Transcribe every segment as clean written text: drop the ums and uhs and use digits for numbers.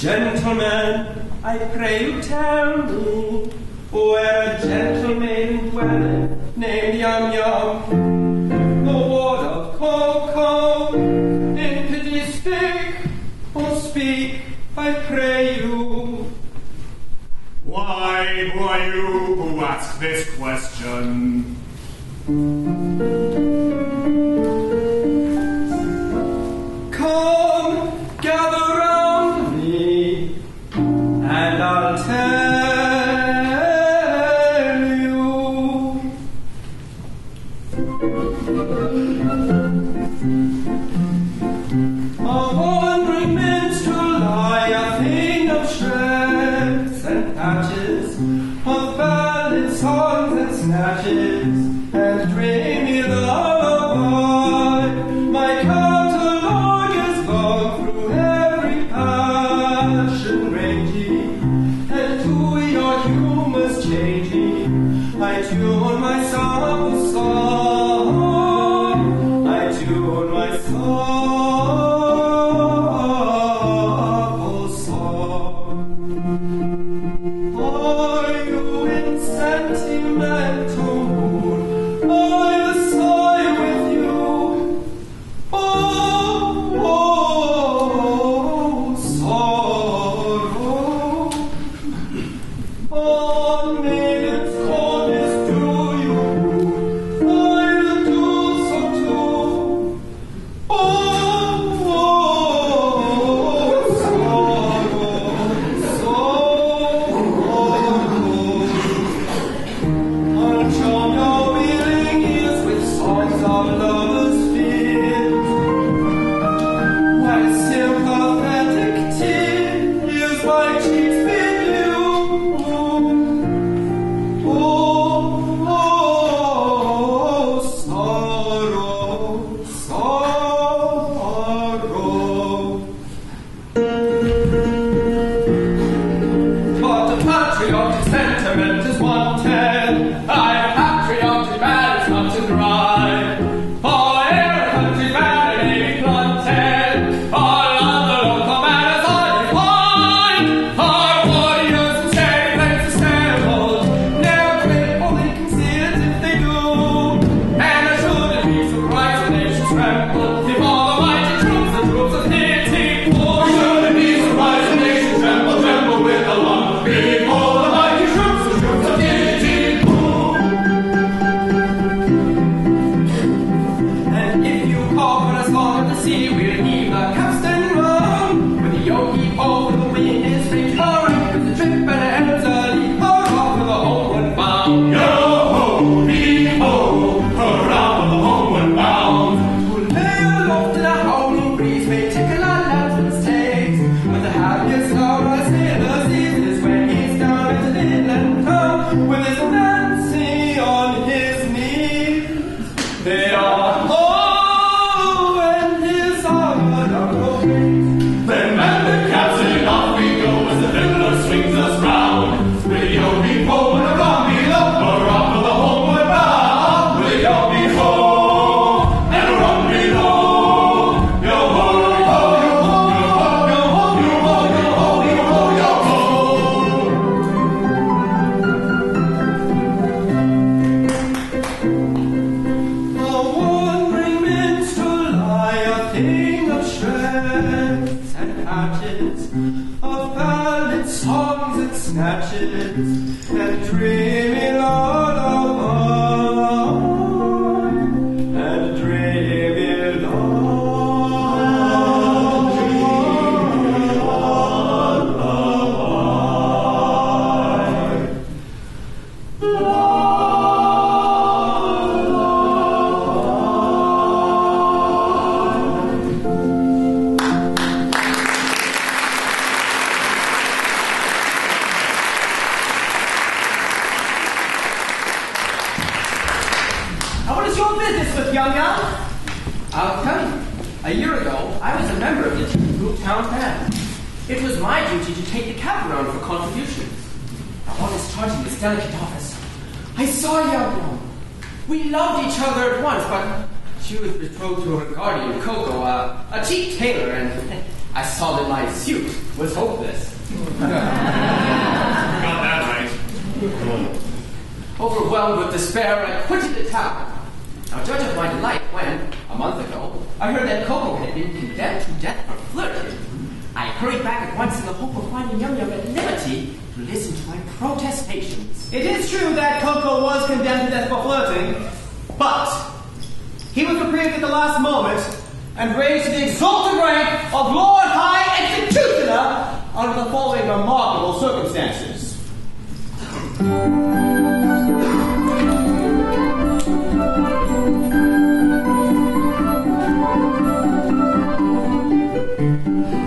Gentlemen, I pray you tell me where a gentle maiden dwelleth named Yum Yum, the ward of Coco, in pity speak, or speak, I pray you. Why, who are you who ask this question? Come, gather round me, and I'll tell you. A wandering minstrel lie, a thing of shreds and patches, of ballads, songs and snatches, and dreamy lullaby. My catalogue is long through every passion ranging, and to your humours changing, I tune my song song, I tune my song song. Are you in sentimental mood? I'll sigh with you. Oh, sorrow. On maiden's coldness do you brood. I'll do so too. Oh, sorrow. I'll charm your weary ears with songs of lovers' fears, while sympathetic tears my cheeks bedew. Oh, sorrow, sorrow. But the patriotic sentiment is wanted. I'm patriotic, but it's not to dry. For every country's bad may be planted. All other local matters are defined. Our warriors and sharing places assembled, never grateful they concede if they do. And I shouldn't be surprised when nations tremble if all the mighty troops of Nanki-Poo. Shouldn't be surprised when nations tremble with the long before the mighty troops of Nanki-Poo. And if you call for us long at the sea, we'll heave the capstan run. With the yo-he-ho, the wind is free to right, with the trip and the ends early, hurrah for the homeward bound. Yo-ho-he-ho, hurrah for the homeward bound. We'll lay aloft in a howling breeze, may tickle our lanterns' takes, but the happiest hour I sailor sees is when he's down at an inland town, with his Nancy on his knees. They are low and his armor down Then man the captain, off we go as the fiddler swings us round. With yo-he-ho and a rum-me-lo, hurrah for the homeward bound. With yo-he-ho and a rum-me-lo, yo-ho-he-ho, yo-ho, yo-ho, yo-ho, yo-ho, yo-ho, A wandering minstrel lie, a thing of shreds and patches, of ballads, songs and snatches, and dreamy lullaby, and dreamy What is your business with Yum Yum? I'll tell you. A year ago, I was a member of the group town band. It was my duty to take the cab around for contributions. Upon starting this delicate office, I saw Yum Yum. We loved each other at once, but she was betrothed to her guardian, Coco, a cheap tailor, and I saw that my suit was hopeless. Got that right. Overwhelmed with despair, I quitted the town. Now judge of my delight when, a month ago, I heard that Coco had been condemned to death for flirting. I hurried back at once in the hope of finding Yum Yum at liberty to listen to my protestations. It is true that Coco was condemned to death for flirting, but he was reprieved at the last moment and raised to the exalted rank of Lord High Executioner under the following remarkable circumstances.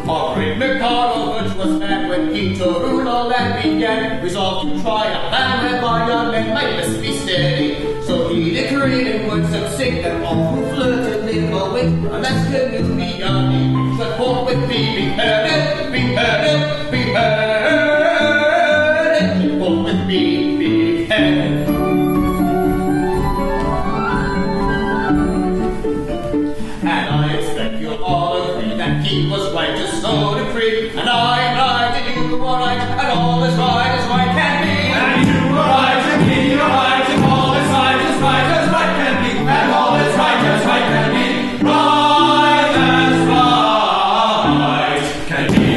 Our great Mikado, virtuous man, when he to rule all land began, resolved to try a plan whereby young men might best be steady. So he decreed in words succinct that all who flirted live away, unless canoe beyond me, should forthwith be beheaded, beheaded, beheaded, should forthwith be beheaded. And I expect you'll all agree that he was right to so decree, and I am right and you are right, and all is right as right can be. And you are right, and he are right, and all is right as right can be. And all is right as right can be. Right as right can be.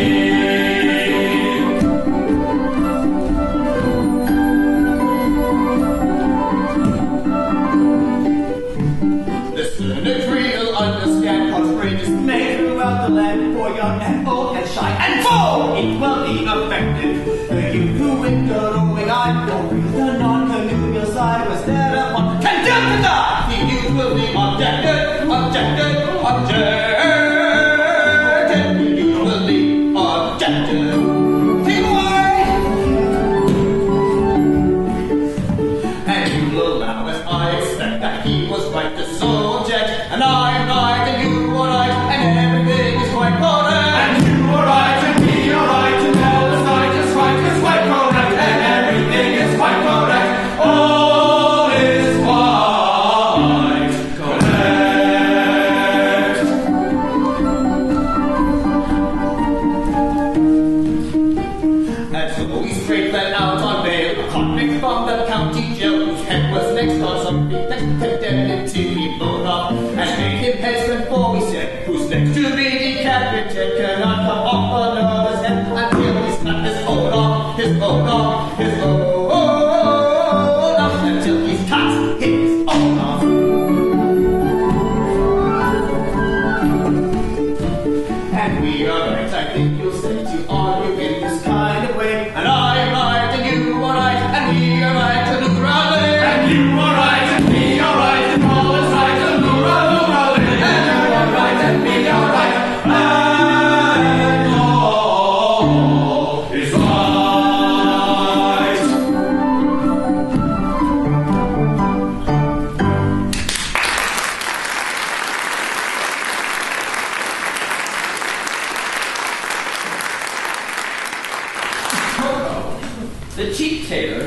Listen, decree you'll understand how strange is made Throughout the land, for young and old and shy and full, equally affected. The youth who with the rowing eye, don't breathe the non-canoe side was thereupon condemned to die. the youth will be objected, objected, objected. The youth will be objected. Take away! And you will allow, as I expect, that he was right to so object, and I am right, and you are right, and everything is quite correct. And you are right, and he are right, and all is right as right is quite correct, and everything is quite correct. All is quite correct. And so we straight let out on bail a convict from the county jail, whose head was next on some pretext, condemned him till he blown off, and made him headsman for we said, who's next to be decapitated cannot come off another's head until he's cut his own off, his own off, his own off, until he's cut his own off. And we are right, I think you'll say, to argue in this kind of way. And I am right, and you are right, and we are right to look round. And you are right, and we are right, and all is right, and lura, lura, and you are right, and we are right, and all is right. Coco, the cheap tailor,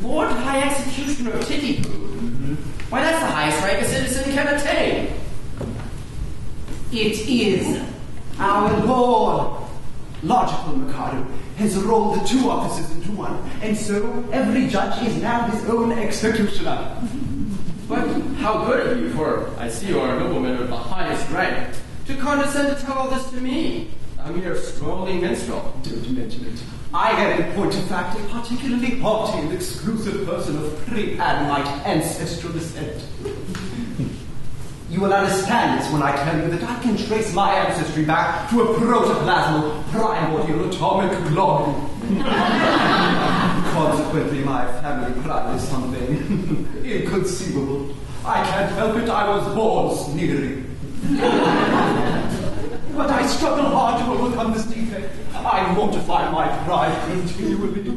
Lord High Executioner of Nanki-Poo. Why, that's the highest rank a citizen can attain. It is our Lord. Logical Mikado has rolled the two offices into one, and so every judge is now his own executioner. But how good of you, for I see you are a nobleman of the highest rank, to condescend to tell all this to me, a mere strolling minstrel. Don't mention it. I am, in point of fact, a particularly haughty and exclusive person of pre-Adamite ancestral descent. You will understand this when I tell you that I can trace my ancestry back to a protoplasmal primordial atomic globe. Consequently, my family pride is something inconceivable. I can't help it, I was born sneering. But I struggle hard to overcome this defect. I mortify my pride continually.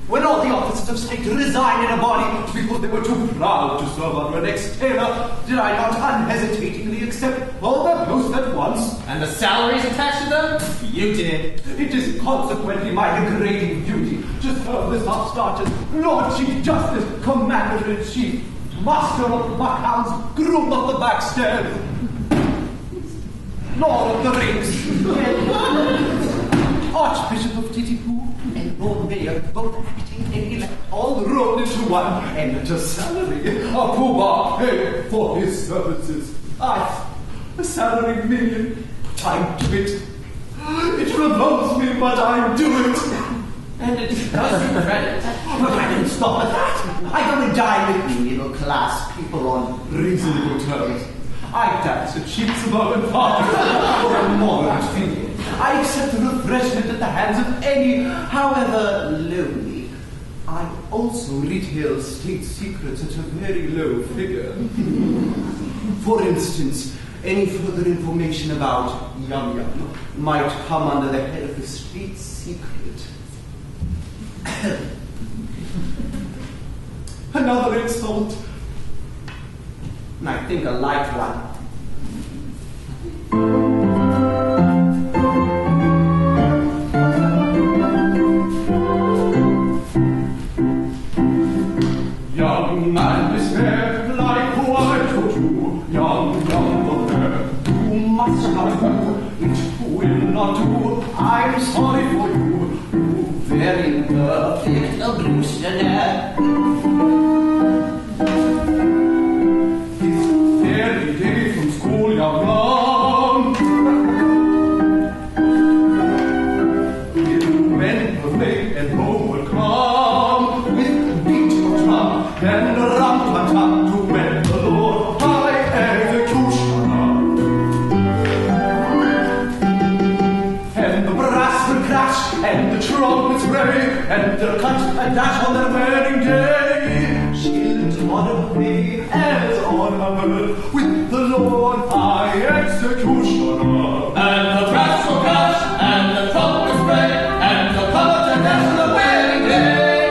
When all the officers of state resigned in a body because they were too proud to serve under an ex-tailor, did I not unhesitatingly accept all their posts at once? And the salaries attached to them? You did. It is consequently my degrading duty to serve this upstart as Lord Chief Justice, Commander-in-Chief, Master of the Buckhounds, Groom of the Backstairs. Lord of the Rings, Archbishop of Nanki-Poo, and Lord Mayor, both acting and elect, all rolled into one, and at a salary, a Pooh paid for his services. A salary million, but I do it. It revolts me, but I do it. And it does you credit. But I didn't stop at that. I go and dine with you middle-class people on reasonable terms. I dance at cheap suburban parties for a moderate fee. I accept refreshment at the hands of any, however lowly. I also retail state secrets at a very low figure. For instance, any further information about Yum Yum might come under the head of the state secret. Another insult. I think a light one. Young man is fair, like who I told you. Young affair. You must not do it. Will not do. I'm sorry for you. You very perfect ablutioner. Every day from school, young man. You went away and homeward come with the beat of drum and a rum-tum-tum to wed the Lord High Executioner. And the brass will crash and the trumpets bray and they'll cut and dash on their wedding day. She'll honor me as honored with the Lord High Executioner. And the brass will crash, and the trumpets bray, and the curtain dash on the wedding day.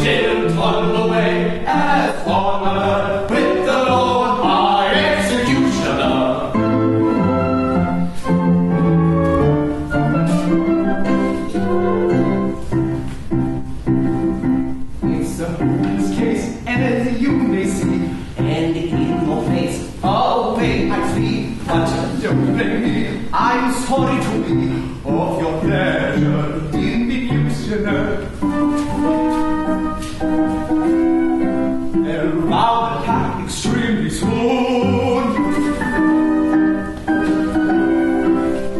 She'll toddle away as honored with the Lord High Executioner. It's a hopeless case, and as you may see, and in your face, away I flee. But don't blame me, I'm sorry to be of your pleasure in the usurer. They'll round attack extremely soon.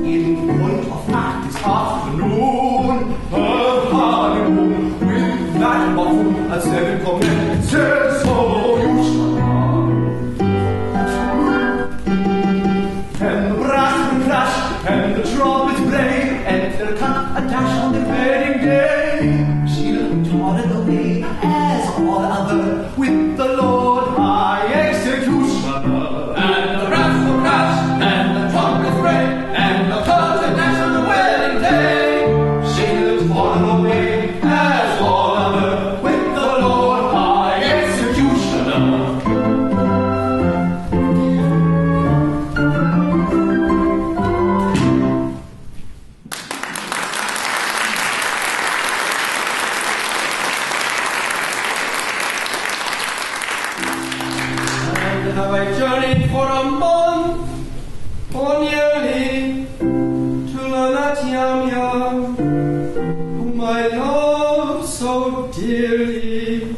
In point of fact, this afternoon, her honeymoon with that buffoon has said it commences, so you shall not. And the brass will crash, and the trumpets bray, and they'll cut a dash on their wedding day. She'll toddle away as all other with the Lord High Executioner. And the brass will crash, and the trumpets bray, and the curtain dash on the wedding day. She'll toddle away as all other with the Lord High Executioner. And have I journeyed for a month, or nearly, to learn that Yum Yum, whom I love so dearly,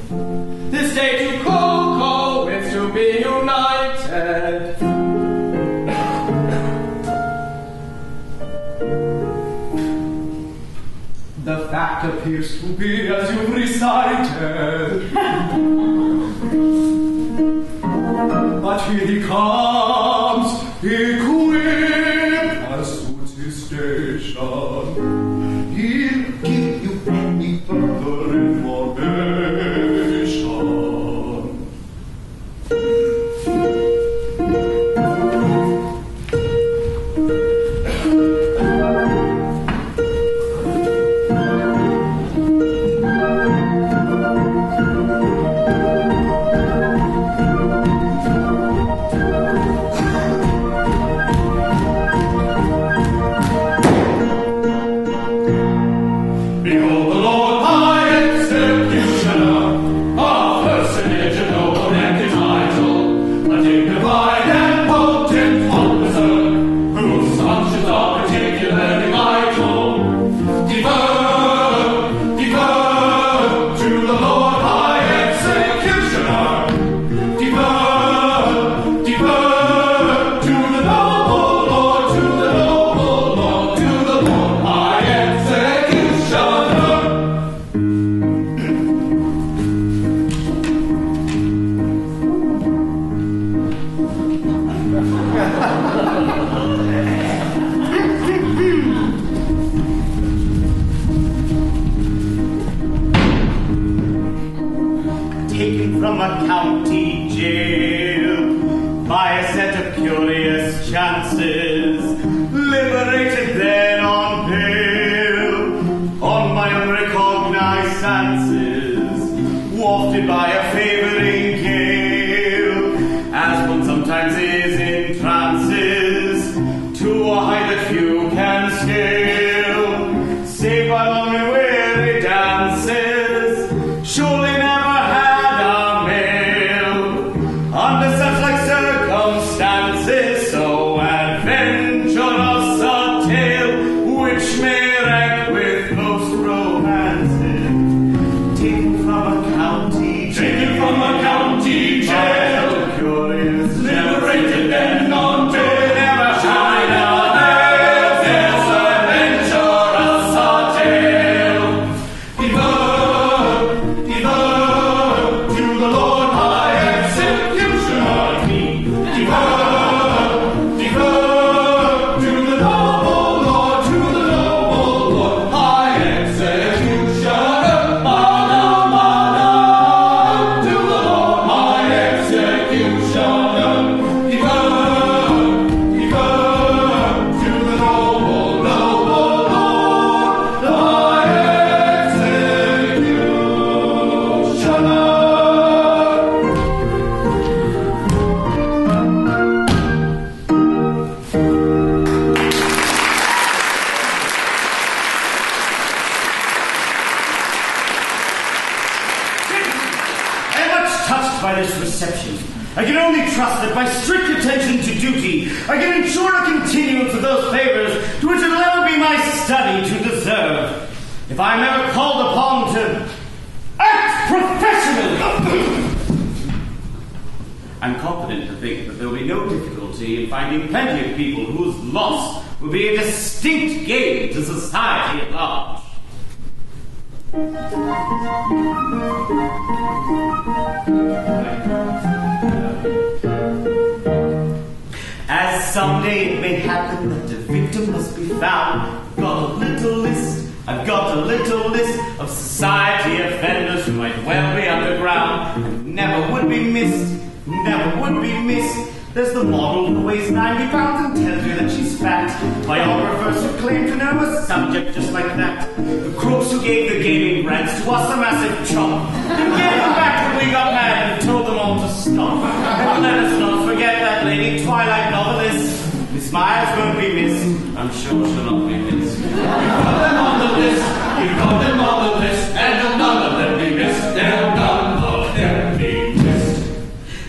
this day to Coco with to be united. The fact appears to be as you've recited. But here he comes, equipped as suits his station. He'll give you any further information. from a county jail by a set of curious chances, liberated then on bail, on my unrecognized senses, wafted by a favoring gale, as one sometimes is in trances, to a height that few can scale, save by long and weary dances, surely never had a male, under such like circumstances, so adventurous a tale, which may rank with most romances, taken from a county jail, curious, liberated and on bail. I can only trust that by strict attention to duty, I can ensure a continuance of those favors to which it will ever be my study to deserve. If I am ever called upon to act professionally, I'm confident to think that there will be no difficulty in finding plenty of people whose loss will be a distinct gain to society at large. As someday it may happen that the victim must be found, I've got a little list of society offenders who might well be underground and never would be missed. There's the model who weighs 90 pounds and tells you that she's fat. Biographers who claim to know a subject just like that. The crooks who gave the gaming grants to us a massive chop. And gave them back when we got mad and told them all to stop. And let us not forget that lady Twilight novelist. Miss Myers won't be missed. I'm sure she'll not be missed. You've got them on the list. You've got them on the list. And none of them be missed. And none of them be missed.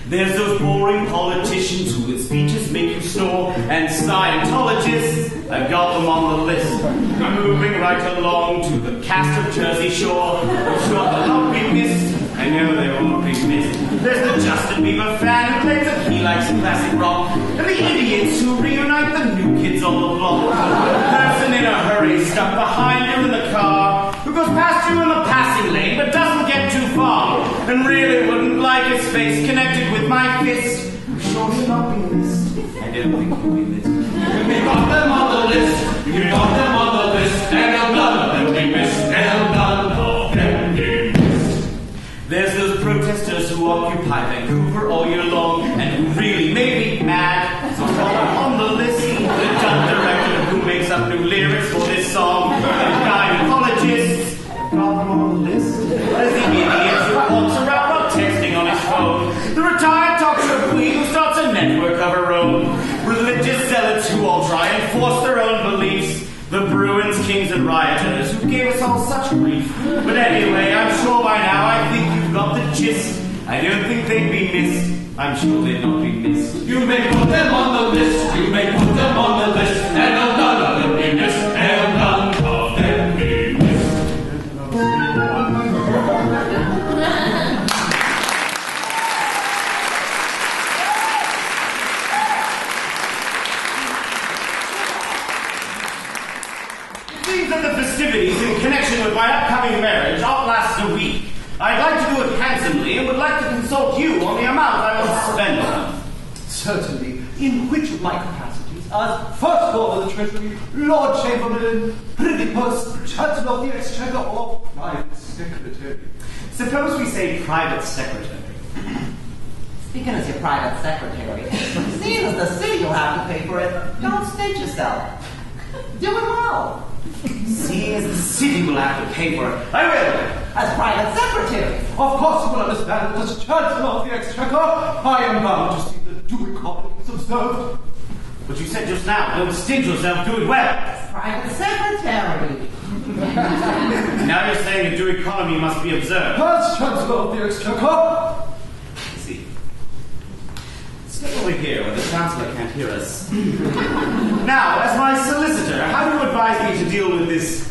There's those boring politicians who with speeches make you snore, and Scientologists, I've got them on the list. I'm moving right along to the cast of Jersey Shore. I'm sure they'll not be missed. I know they won't be missed. There's the Justin Bieber fan who claims that he likes classic rock, and the idiots who reunite the new kids on the block. The person in a hurry stuck behind you in the car, who goes past you in the passing lane but doesn't get too far, and really wouldn't like his face connected with my fist. I'm sure he'll not be missed. I don't think he'll be missed. You've got them on the list. You've got them on the list. And none of them be missed. And none of them be missed. There's those protesters who occupy Vancouver all year long and who really make me mad. So call them on the list. The dumb director who makes up new lyrics for this song. The gynecologists. Got them on the list. There's the idiot who walks around while texting on his phone. The retired talk show queen who starts a network of her own. Religious zealots who all try and force their own beliefs. The Bruins, kings, and rioters who gave us all such grief. But anyway, I'm sure by now I think you've got the gist. I don't think they'd be missed. I'm sure they'd not be missed. You may put them on the list. You may put them on the list. And none of them be missed. And none of them be missed. That the festivities in connection with my upcoming marriage outlast a week. I'd like to do it handsomely and would like to consult you on the amount I will spend on them. Certainly. In which of my capacities, as First Lord of the Treasury, Lord Chamberlain, Privy Purse, Chancellor of the Exchequer, or Private Secretary? Suppose we say private secretary. Speaking as your private secretary, seeing as the city will have to pay for it, don't stint yourself. Do it well. Seeing as the city will have to pay for it, I will. As private secretary. Of course you will understand that as Chancellor of the Exchequer, I am bound to see that due economy is observed. But you said just now, don't stint yourself, do it well. As private secretary. Now you're saying that due economy must be observed. As Chancellor of the Exchequer, See. Stay over here where the Chancellor can't hear us. Now, as my solicitor, how do you advise me to deal with this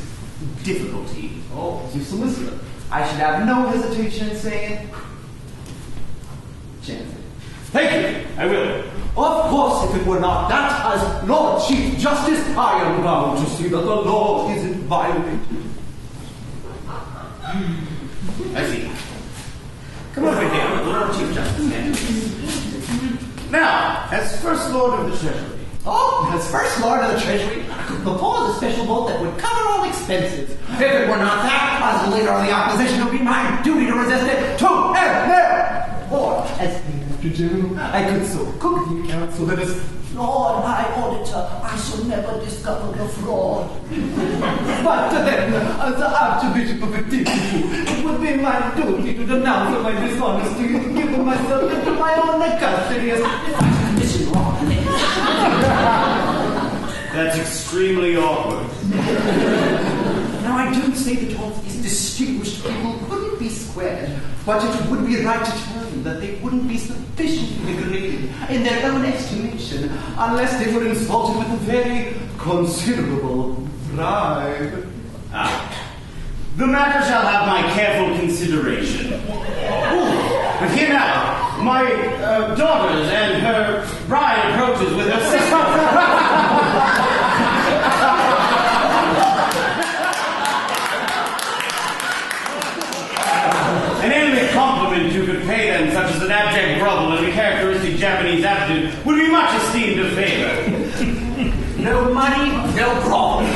difficulty? oh, as your solicitor, I should have no hesitation in saying, Chancellor. Thank you. I will. Of course, if it were not that, as Lord Chief Justice, I am bound to see that the law isn't violated. I see. Come over here with the Lord Chief Justice. Now, as First Lord of the Treasury. Oh, as First Lord of the Treasury, I could propose a special vote that would cover all expenses. If it were not that, as leader of the opposition, it would be my duty to resist it to and there. Or, as Mr. General, I could so cook the account so that as Lord High Auditor, I shall never discover the fraud. But then, as the Archbishop of Nanki-Poo, it would be my duty to denounce my dishonesty and give myself into my own custody as if I commissioned wrong. That's extremely awkward. Now, I don't say that all these distinguished people couldn't be squared, but it would be right to tell them that they wouldn't be sufficiently degraded in their own estimation unless they were insulted with a very considerable bribe. The matter shall have my careful consideration. And here now, my daughters and her bride approaches with her sister. An enemy compliment you could pay them, such as an abject grovel and a characteristic Japanese attitude, would be much esteemed a favor. No money, no problem.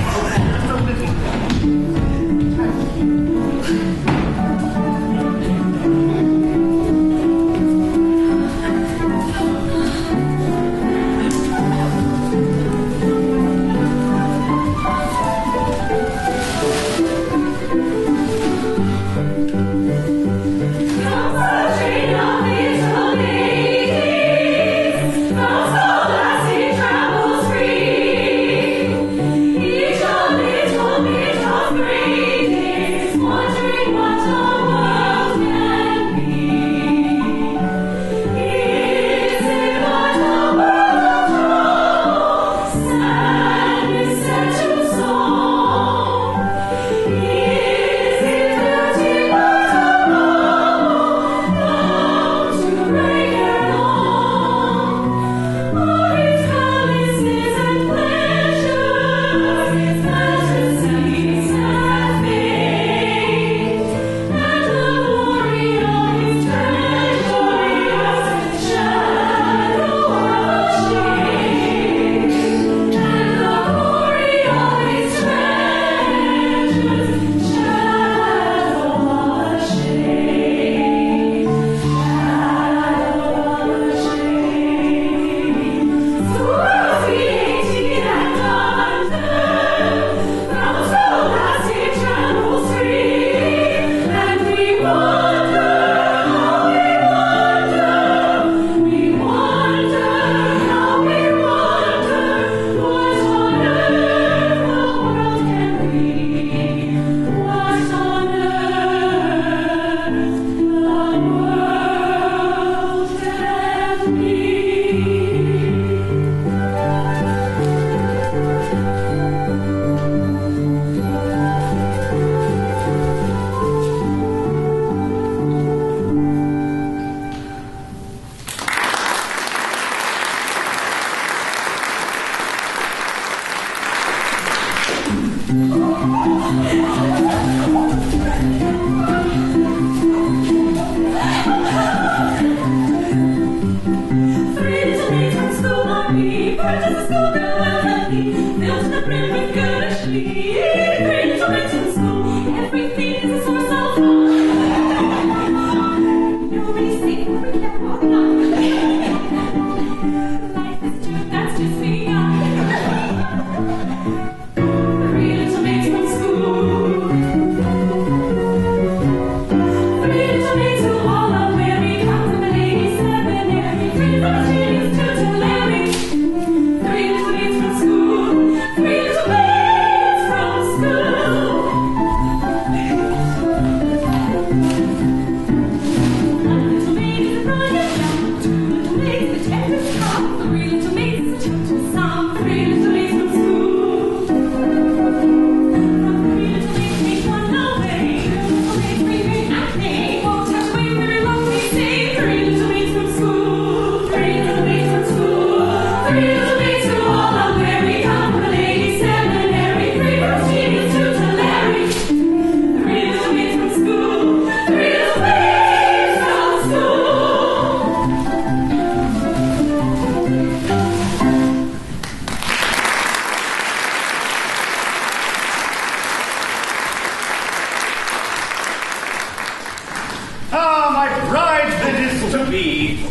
to be.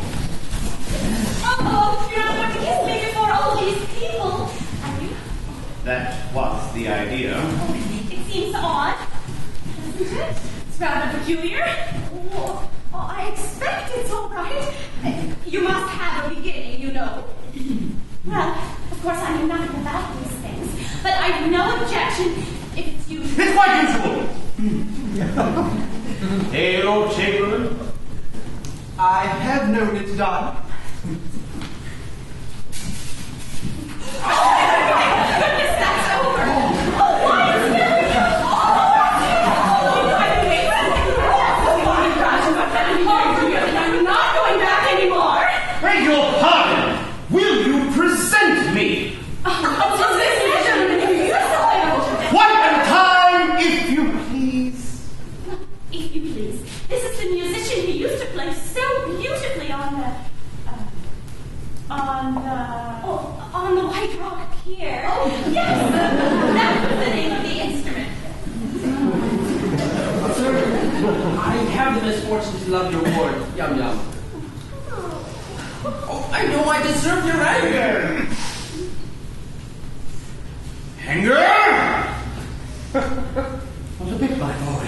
Oh, you're not going to kiss me before all these people, are you? That was the idea. It seems odd, doesn't it? It's rather peculiar. Oh, I expect it's all right. You must have a beginning, you know. Well, of course, I know nothing about these things, but I've no objection if it's usual. It's quite usual. Hey, Lord Chamberlain. I have known it done. Goodness, that's over. Oh, why is it? I'm not going back anymore. Beg your pardon. Will you present me? One at a time, if you please. If you please. This is the musician who used to play so beautifully on the White Rock Pier. Oh, yes. That was the name of the instrument. Sir, I have the misfortune to love your award. Yum yum. Oh, I know I deserve your anger. Anger? What a bit, my boy.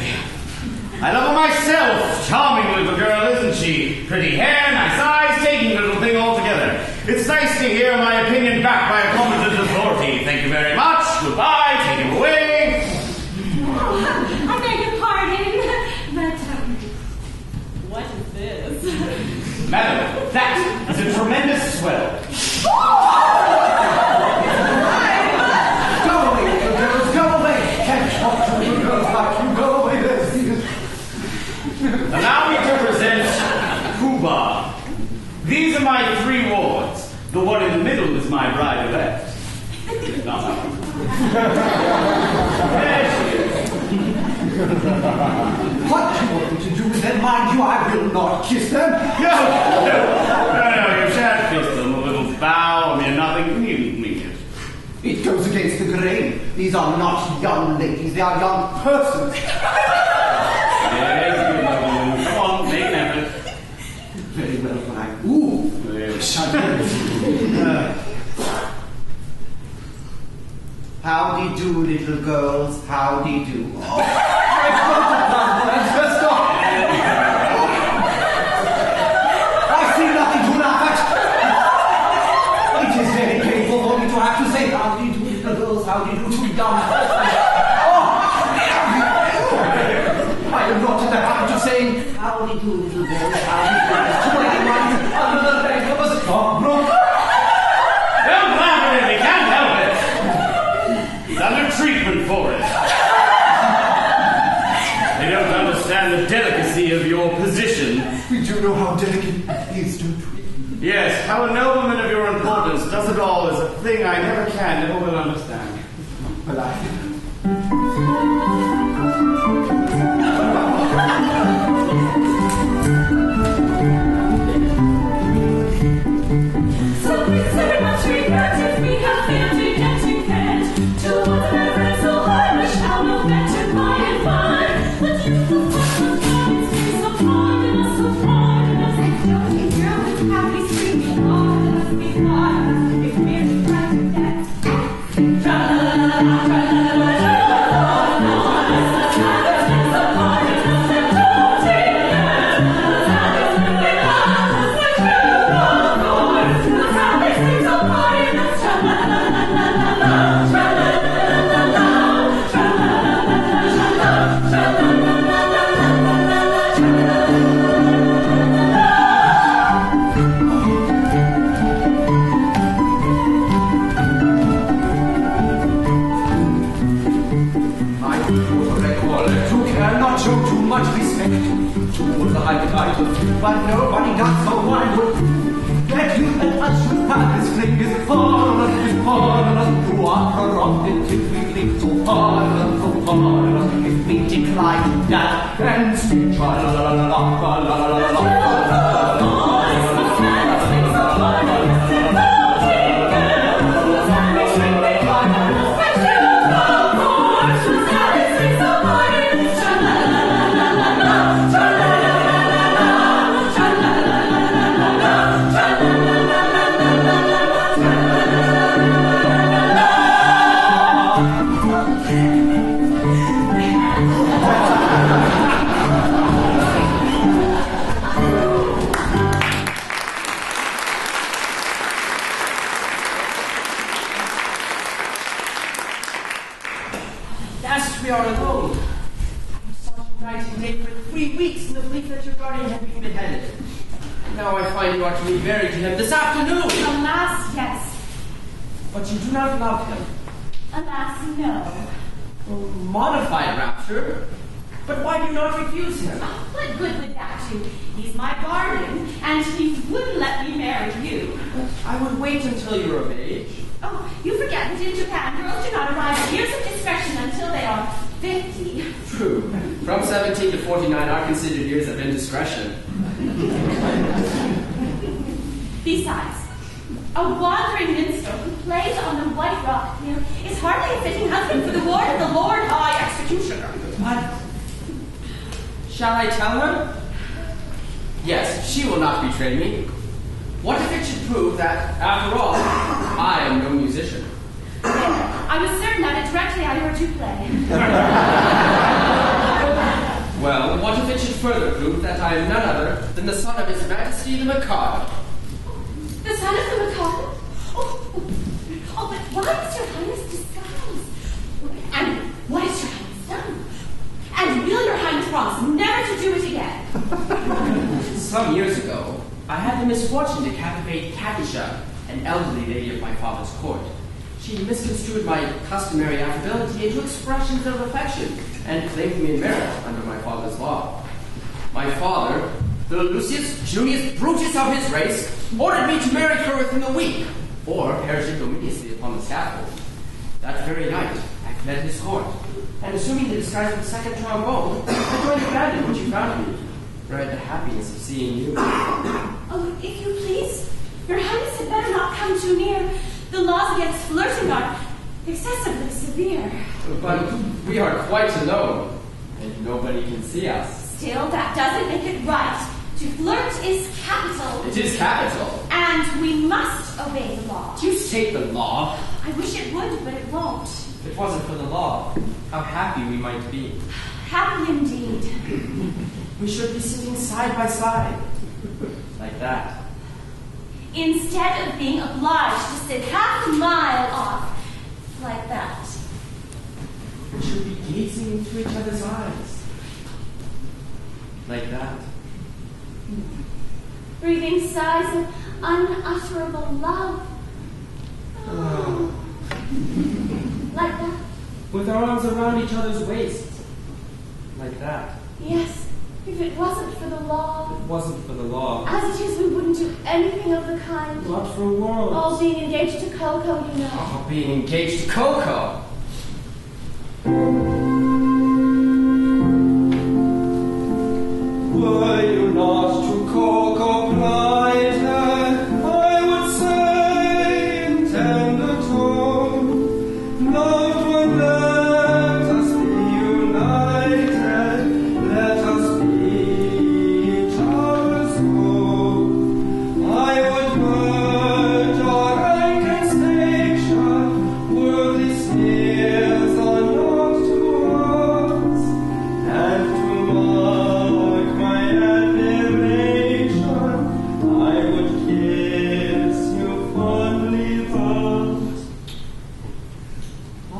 I love her myself. Charming little girl, isn't she? Pretty hair, nice eyes, taking the little thing altogether. It's nice to hear my opinion backed by a competent authority. Thank you very much. Goodbye. Take him away. Oh, I beg your pardon, but what is this? Madam, that is a tremendous swell. Go away, little girls, go away. Can't talk to little girls like you. Go away. Allow me to present Cuba. These are my 3 wards. The one in the middle is my bride-elect. Not that one. There she is. What do you want me to do with them? Mind you, I will not kiss them. No, you shan't kiss them. A little bow, a mere nothing. You needn't mean it. It goes against the grain. These are not young ladies, they are young persons. Yes, good lovely. Come on, make an effort. Very well, fine. Ooh. Howdy do, little girls. Howdy do. I see nothing to laugh at. It is very painful for me to have to say howdy do, little girls. Howdy do to young persons. I am not in the habit of saying howdy do, little girls. Howdy do to anyone under the name of a Scarborough. Don't laugh at it, he can't help it. He's under treatment for it. They don't understand the delicacy of your position. We do know how delicate it is, don't we? Yes, how a nobleman of your importance does it all is a thing I never can, never will understand. Well, So please very much regret if we have failed to get you can't. To whatever so hard we shall know better by and by. But you will find so pardon us, so pardon us. And don't you girl with happy screaming pardon us, be pardon us, if we're frightened at. Tra-la-la-la-la, tra-la-la-la-la. But nobody does, so I would beg you that I should have this fling is pardon, you are corrupted if we think so pardon, if we decline that and speak la la la la la la la la la. La we are alone. I sought you night and day for 3 weeks in the belief that your guardian had been beheaded. Now I find you are to be married to him this afternoon. Alas, yes. But you do not love him. Alas, no. Modified rapture. But why do you not refuse him? Oh, what good would that do? He's my guardian, and he wouldn't let me marry you. I would wait until you are of age. Oh, you forget that in Japan, girls do not arrive at years of discretion until they are 50. True. From 17 to 49 are considered years of indiscretion. Besides, a wandering minstrel who plays on the White Rock here is hardly a fitting husband for the ward of the Lord High Executioner. What? Shall I tell her? Yes, she will not betray me. What if it should prove that, after all, I am no musician? I was certain of it directly I heard you play. Well, what if it should further prove that I am none other than the son of His Majesty the Mikado? The son of the Mikado? Oh, but why is your Highness disguised? And what has your Highness done? And will your Highness promise never to do it again? Some years ago, I had the misfortune to captivate Katisha, an elderly lady of my father's court. She misconstrued my customary affability into expressions of affection and claimed me in marriage under my father's law. My father, the Lucius Junius Brutus of his race, ordered me to marry her within a week, or perish ignominiously upon the scaffold. That very night, I fled his court, and assuming the disguise of the second trombone, I joined the band in which you found me, for I had the happiness of seeing you. Oh, if you please, your Highness had better not come too near. The laws against flirting are excessively severe. But we are quite alone, and nobody can see us. Still, that doesn't make it right. To flirt is capital. It is capital. And we must obey the law. You state the law. I wish it would, but it won't. If it wasn't for the law, how happy we might be. Happy indeed. We should be sitting side by side, like that. Instead of being obliged to sit half a mile off, like that. We should be gazing into each other's eyes, like that. Breathing sighs of unutterable love. Oh. Like that. With our arms around each other's waists, like that. Yes, if it wasn't for the law. If it wasn't for the law. As it is, we wouldn't do anything of the kind. Not for worlds. All being engaged to Coco, you know. Oh, being engaged to Coco. Were you not to Coco plighted, I would say in tender tone, loved one, let us be united, let us be each other's own. I would merge our rank and station, were these years are not to us, and to mark my admiration, I would kiss you fondly thus. I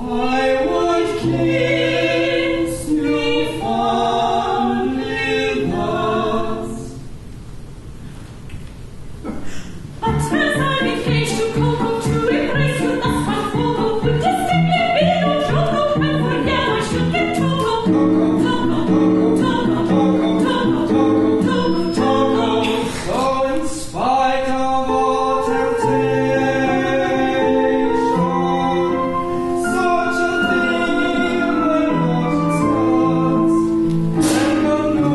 would kiss you fondly thus. But as I became to Coco to embrace you thus my Coco would distinctly be no joke, and for now I should get Coco. So in spite of all temptation, such a thing will not discuss, and of no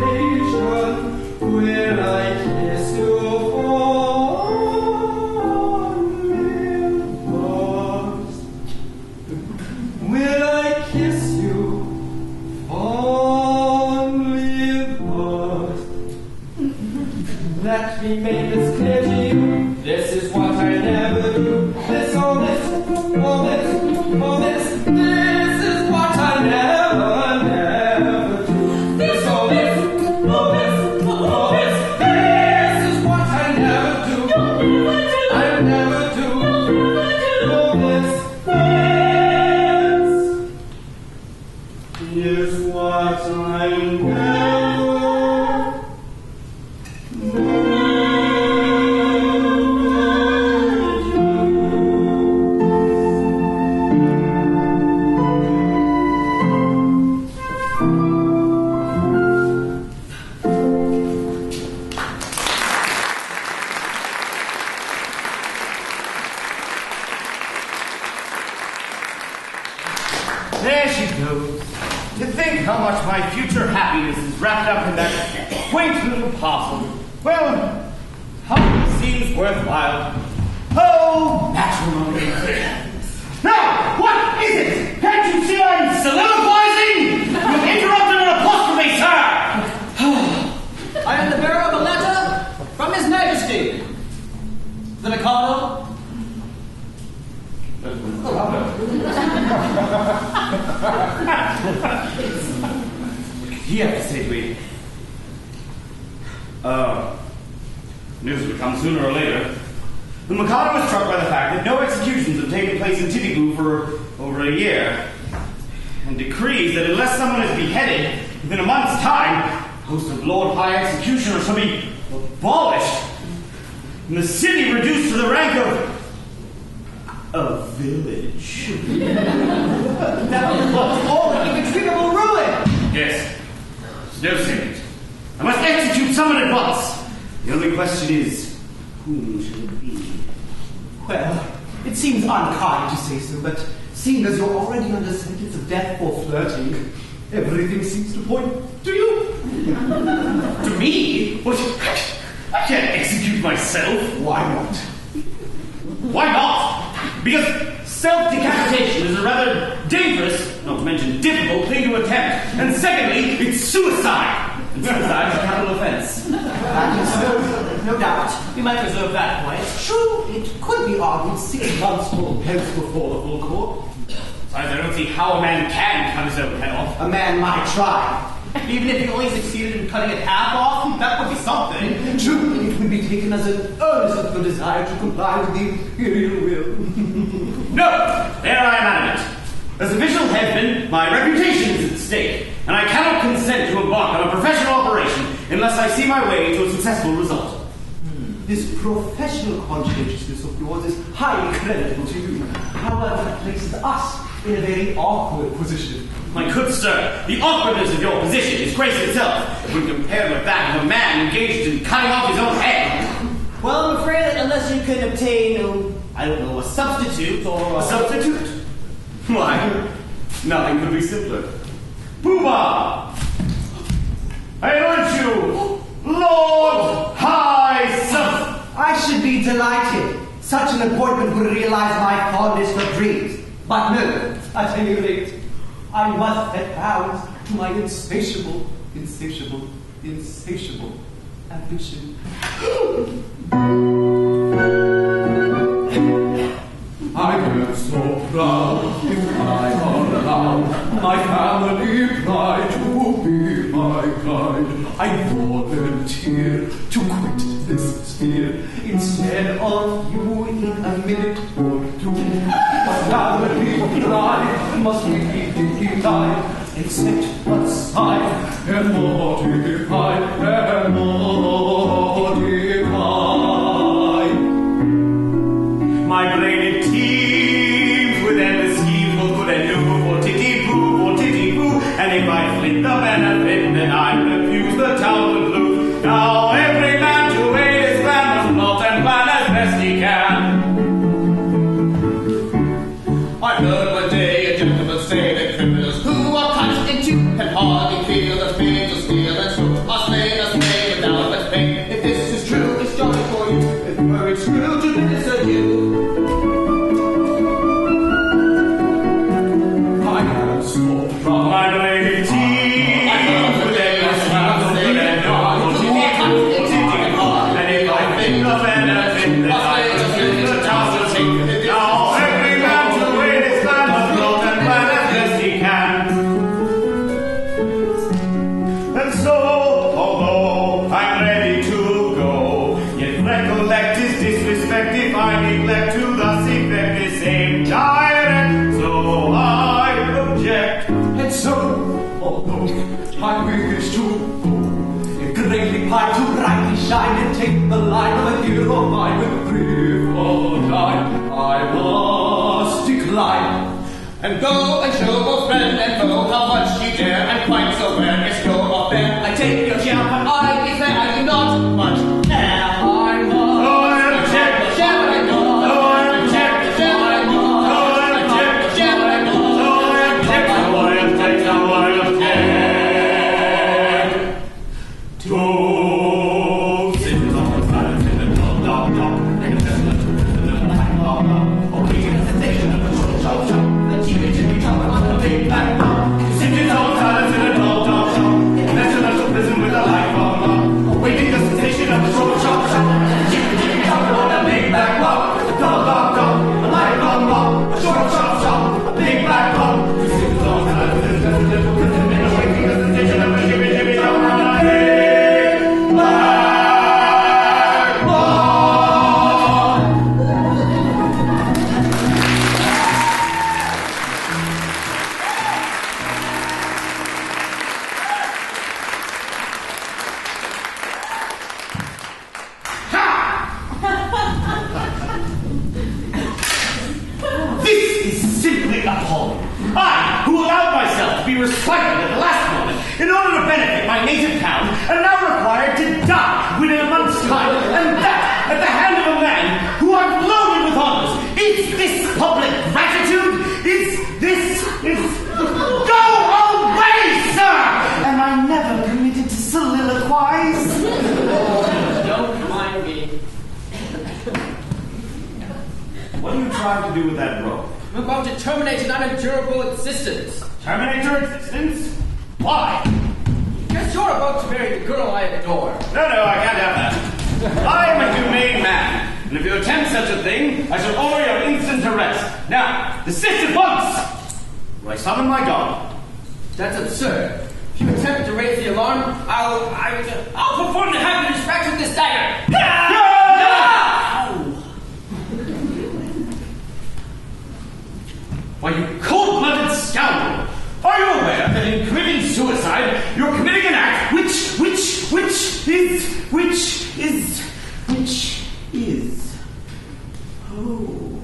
consideration will I kiss you fondly thus. Will I kiss you fondly thus? Let me make this clear to you. This is what I never do. This, all this, all this, all this. This is what I never do. This, all this, all this, all this. This is what I never do. I never do. All this. There she goes. To think how much my future happiness is wrapped up in that quaint little parcel. Well, how it seems worthwhile. Oh, matrimony. Now, what is it? Can't you see I'm soliloquizing? You've interrupted an apostrophe, sir! I am the bearer of a letter from His Majesty. The Mikado. He had to say to me, news would come sooner or later. The Mikado was struck by the fact that no executions have taken place in Nanki-Poo for over a year, and decrees that unless someone is beheaded within a month's time, the post of Lord High Executioner shall be abolished, and the city reduced to the rank of a village. That was all irretrievable ruin. Yes, it's no secret. I must execute someone at once. The only question is, whom shall it be? Well, it seems unkind to say so, but seeing as you're already under sentence of death for flirting, everything seems to point to you. To me? What? I can't execute myself. Why not? Why not? Because self-decapitation is a rather dangerous, not to mention difficult, thing to attempt. And secondly, it's suicide. And suicide is a capital offense. That is so, no doubt. We might reserve that point. True, it could be argued 6 months full hence before the full court. Besides, I don't see how a man can cut his own head off. A man might try. Even if he only succeeded in cutting it half off, that would be something. True, it would be taken as an earnest of your desire to comply with the imperial will. No! There I am adamant. As official headman, my reputation is at stake, and I cannot consent to embark on a professional operation unless I see my way to a successful result. This professional conscientiousness of yours is highly creditable to you. However, it places us in a very awkward position. My good sir, the awkwardness of your position is grace itself when compared with that of a man engaged in cutting off his own head. Well, I'm afraid that unless you can obtain, a substitute or A substitute? Why, nothing could be simpler. Pooh-Bah! I urge you, Lord High Sub... I should be delighted. Such an appointment would realize my fondest of dreams. But no, at any rate, I must set bounds to my insatiable ambition. I am so proud if I allow my family pride to be my guide. I volunteer to quit this sphere instead of you in a minute or two. My family pride must be denied and set aside and mortified and mortified. My brain it teems with endless schemes, both good and new, for Nanki-Poo, and if I flit the benefit, then I refuse the town with blue. Now every man to aid his plan must plot and plan as best he can. I heard one day a gentleman say that criminals who are punched in two can hardly feel the pain to steal and so are slain without much pain. If this is true, it's jolly for you. If were it's true to minister you. I am so proud. My brain it teems with endless schemes, both good and new, for Nanki-Poo, and if I flit the benefit, then I refuse the town with blue. Now every man to aid his plan must plot and plan as best he can. And so, although I'm ready to go, yet recollect his disrespect if I neglect to thus effect the same direct. So I object. And so, although I wish to go, it greatly plied to brightly shine and take the line of a hero mine with brief or die, I must decline. And go and show both friend and foe how much you dare, and quite so fair is your affair. I take your jump, but I declare I do not much care. I must. I object. Shall I go? I object. Shall I go? I object. Shall I go? I object. appalling. I, who allowed myself to be recycled at the last moment in order to benefit my native town, am now required to die within a month's time, and that at the hand of a man who I've loaded with honors. Is this public gratitude? Go away, sir! Am I never permitted to soliloquize? Don't mind me. What are you trying to do with that rope? I'm about to terminate an unendurable existence. Terminate your existence? Why? Guess you're about to marry the girl I adore. No, I can't have that. I am a humane man, and if you attempt such a thing, I shall order your instant arrest. Now, desist at once! Or I summon my god. That's absurd. If you attempt to raise the alarm, I'll perform the habit of scratch with this dagger. Why, you cold-blooded scoundrel! Are you aware that in committing suicide, you're committing an act which is... Oh...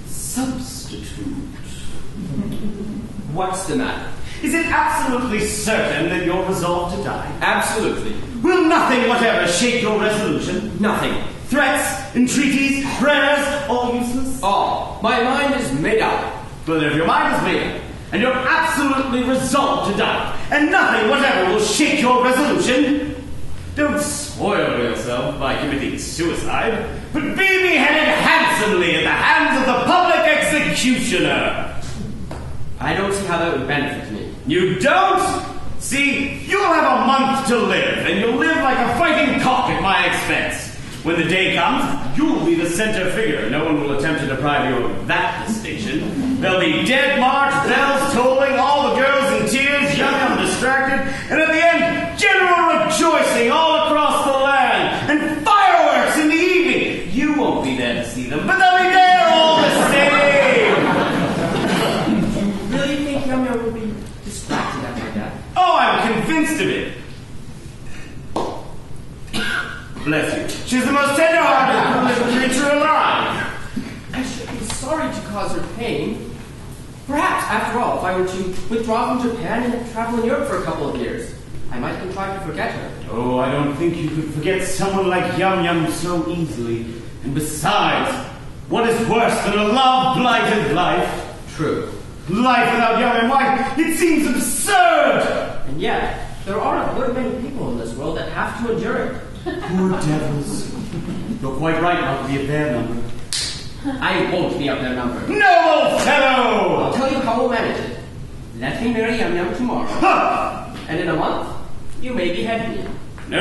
substitute. What's the matter? Is it absolutely certain that you're resolved to die? Absolutely. Will nothing whatever shake your resolution? Nothing. Threats, entreaties, prayers, all useless? All. My mind is made up. But if your mind is made up, and you're absolutely resolved to die, and nothing whatever will shake your resolution, don't spoil yourself by committing suicide, but be beheaded handsomely at the hands of the public executioner. I don't see how that would benefit me. You don't? See, you'll have a month to live, and you'll live like a fighting cock at my expense. When the day comes, you'll be the center figure. No one will attempt to deprive you of that distinction. There'll be dead march, bells tolling, all the girls in tears, young and distracted, and at the end, general rejoicing all across the land, and fireworks in the evening. You won't be there to see them, but they'll be there all the same. You really think Yum-Yum will be distracted after that? Oh, I'm convinced of it. Bless you. She's the most tender-hearted little creature alive. I should be sorry to cause her pain. Perhaps, after all, if I were to withdraw from Japan and travel in Europe for a couple of years, I might contrive to forget her. Oh, I don't think you could forget someone like Yum-Yum so easily. And besides, what is worse than a love-blighted life? True. Life without Yum-Yum, why, it seems absurd! And yet, there are a good many people in this world that have to endure it. Poor devils. You're quite right not to be of their number. I won't be of their number. No, old fellow! I'll tell you how we'll manage it. Let me marry Yum-Yum tomorrow. Huh. And in a month, you may behead me. No.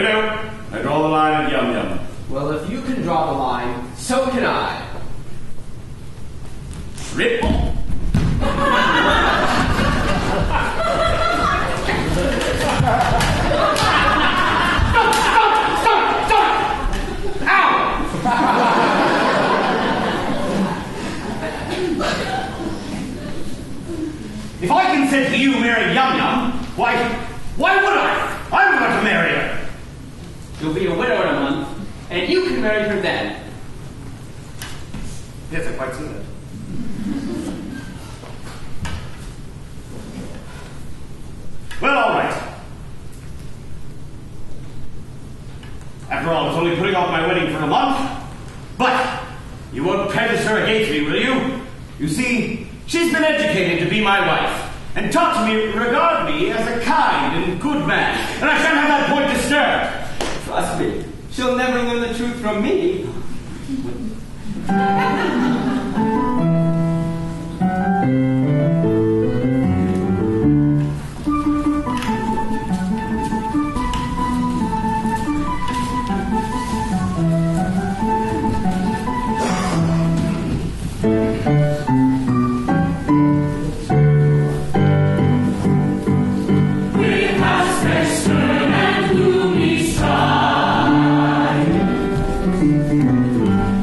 I draw the line at Yum-Yum. Well, if you can draw the line, so can I. Triple. If I consent to you marry Yum-Yum, why would I? I'm going to marry her. You'll be a widow in a month, and you can marry her then. Yes, I quite see that. Well, all right. After all, I was only putting off my wedding for a month. But you won't prejudice her against me, will you? You see, she's been educated to be my wife, and taught to me regard me as a kind and good man, and I shan't have that point disturbed. Trust me, she'll never learn the truth from me.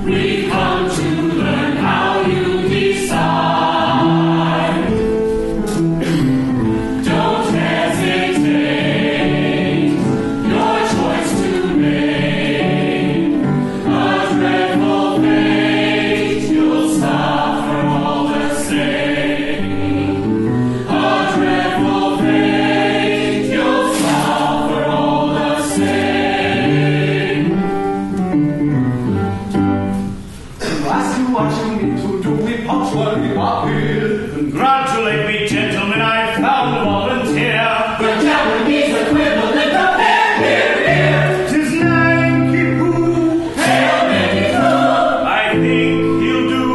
We come to learn will. Congratulate me, gentlemen, I've found a volunteer. The Japanese equivalent of here. 'Tis Nanki-Poo. Hail Nanki-Poo. I think he'll do.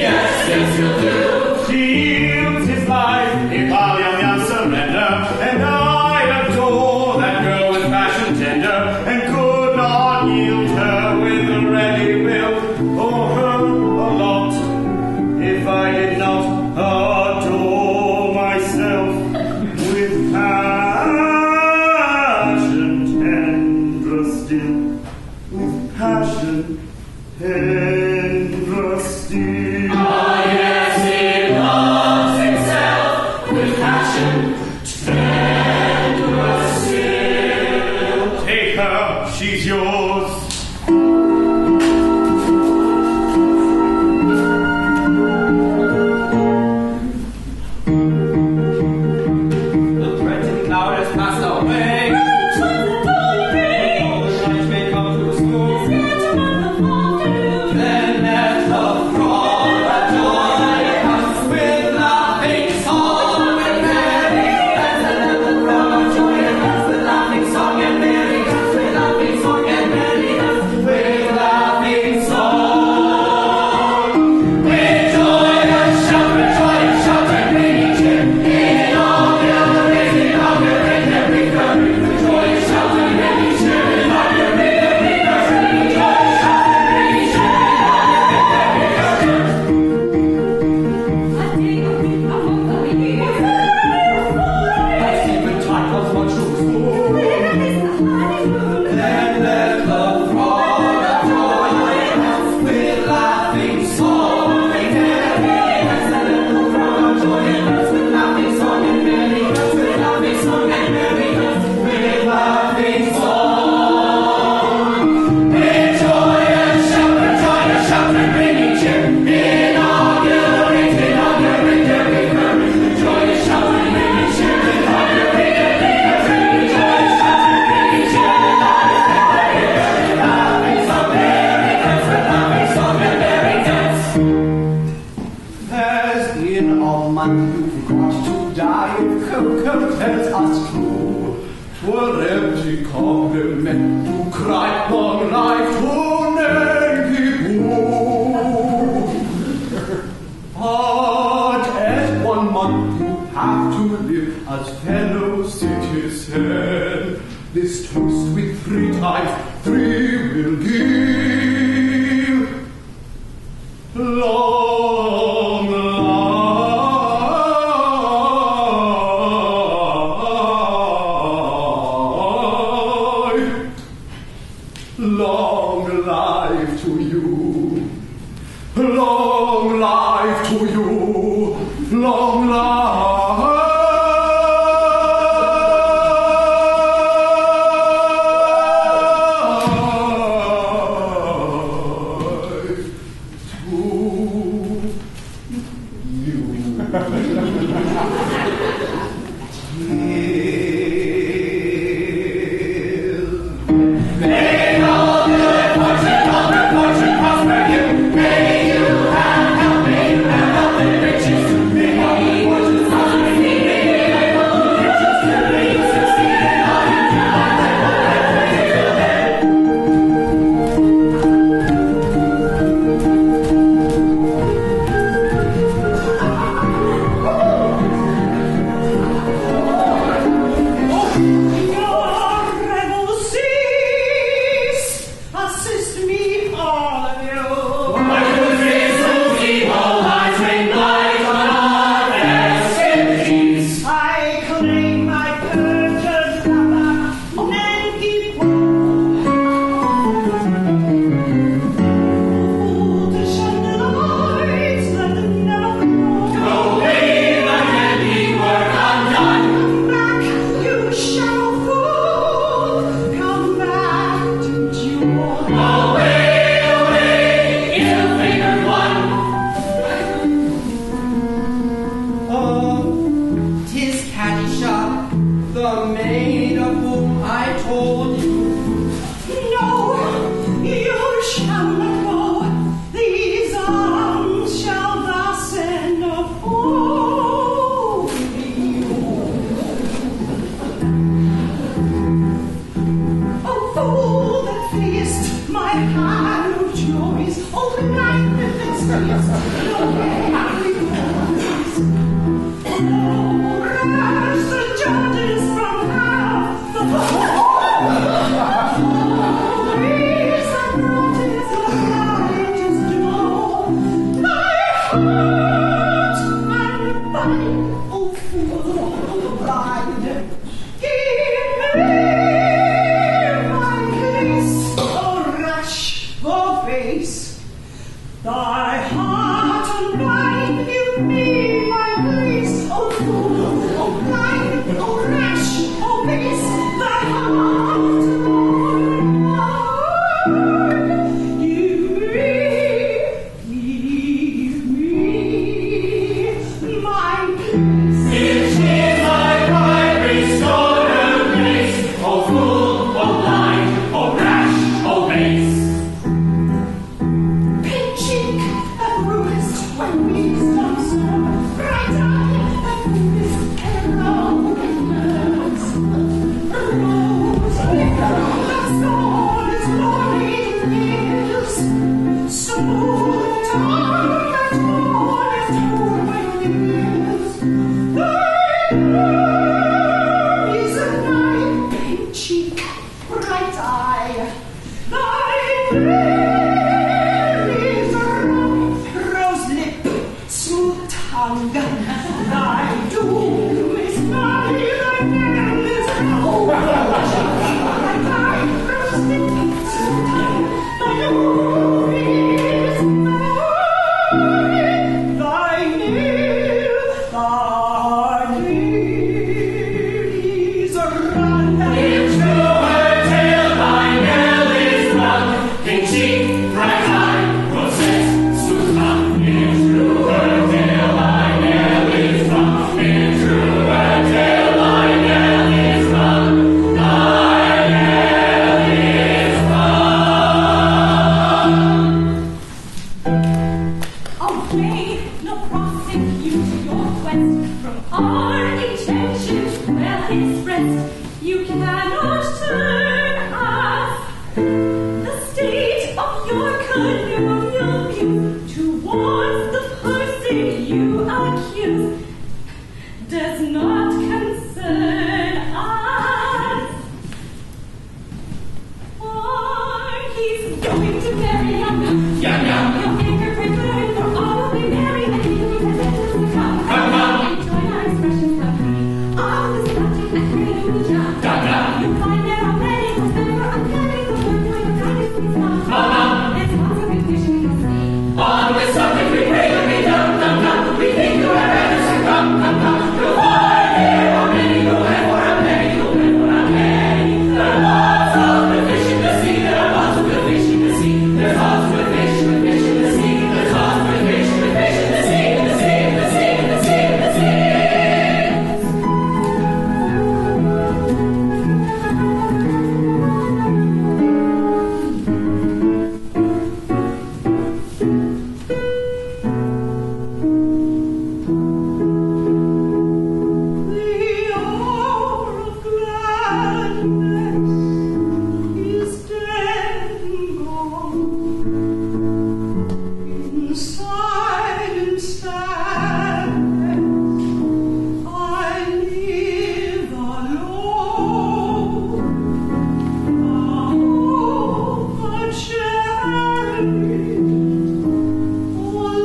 Yes, yes, you'll do. He yields his life if I'll young surrender. And I adore that girl with passion tender, and could not yield her with a ready will, or her a lot, if I did not adore myself with passion tender still, with passion tender still. Ah, yes, he loves himself with passion tender still. Take her, she's yours. The threatening cloud has passed away. All the ships may come to a smooth. Then let the throng joy us with laughing song and merry dance. And let the throng joy us with laughing song and merry dance. With laughing song and merry dance. With laughing song. With joyous shout and ringing cheer. Inaugurate every country. With joyous shout and ringing cheer. Inaugurate every country. With joyous shout and ringing cheer. I see the titles much too smooth. Then let the throng join us with laughing song and merry dance. And let the throng join us with laughing song and merry dance. With laughing song and merry dance. With laughing song. With joyous shout and ringing cheer. Inaugurate every courage. With joyous shout and ringing cheer. Inaugurate every courage. With joyous shout and ringing cheer. With laughing song, merry dance. With laughing song and merry dance. As in a month you've got to die, if Coco tells us true. 'Twere empty compliment to cry long life to Nanki-Poo. But as 1 month you have to live as fellow citizen, this toast with 3 times 3 will give. Long life to you. Long life to you. Long life to you. May all good fortune prosper you. May you have health, may you have health and riches. May all good fortune prosper you. May you have health and riches. May you succeed in all you do.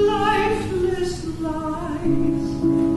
lifeless lies.